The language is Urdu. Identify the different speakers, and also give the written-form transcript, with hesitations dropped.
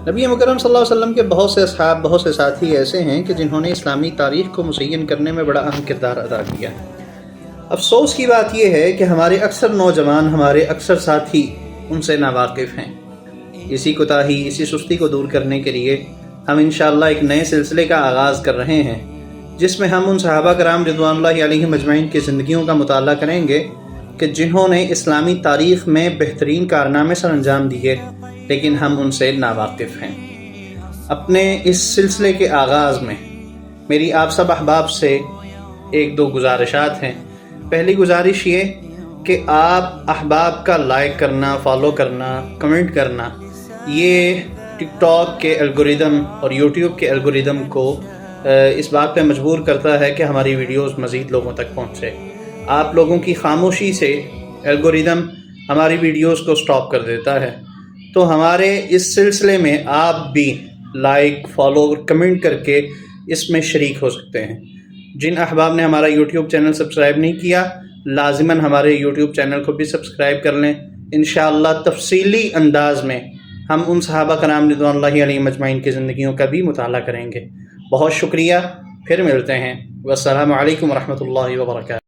Speaker 1: نبی مکرم صلی اللہ علیہ وسلم کے بہت سے اصحاب، بہت سے ساتھی ایسے ہیں کہ جنہوں نے اسلامی تاریخ کو مزین کرنے میں بڑا اہم کردار ادا کیا۔ افسوس کی بات یہ ہے کہ ہمارے اکثر نوجوان، ہمارے اکثر ساتھی ان سے ناواقف ہیں۔ اسی کوتاہی، اسی سستی کو دور کرنے کے لیے ہم انشاءاللہ ایک نئے سلسلے کا آغاز کر رہے ہیں، جس میں ہم ان صحابہ کرام رضوان اللہ علیہم اجمعین کی زندگیوں کا مطالعہ کریں گے کہ جنہوں نے اسلامی تاریخ میں بہترین کارنامے سر انجام دیے، لیکن ہم ان سے ناواقف ہیں۔ اپنے اس سلسلے کے آغاز میں میری آپ سب احباب سے ایک دو گزارشات ہیں۔ پہلی گزارش یہ کہ آپ احباب کا لائک کرنا، فالو کرنا، کمنٹ کرنا، یہ ٹک ٹاک کے الگوریدم اور یوٹیوب کے الگوریدم کو اس بات پہ مجبور کرتا ہے کہ ہماری ویڈیوز مزید لوگوں تک پہنچے۔ آپ لوگوں کی خاموشی سے الگوریدم ہماری ویڈیوز کو سٹاپ کر دیتا ہے۔ تو ہمارے اس سلسلے میں آپ بھی لائک، فالو اور کمنٹ کر کے اس میں شریک ہو سکتے ہیں۔ جن احباب نے ہمارا یوٹیوب چینل سبسکرائب نہیں کیا، لازماً ہمارے یوٹیوب چینل کو بھی سبسکرائب کر لیں۔ انشاءاللہ تفصیلی انداز میں ہم ان صحابہ کرام رضوان اللہ علیہم اجمعین کی زندگیوں کا بھی مطالعہ کریں گے۔ بہت شکریہ، پھر ملتے ہیں۔ والسلام علیکم ورحمۃ اللہ وبرکاتہ۔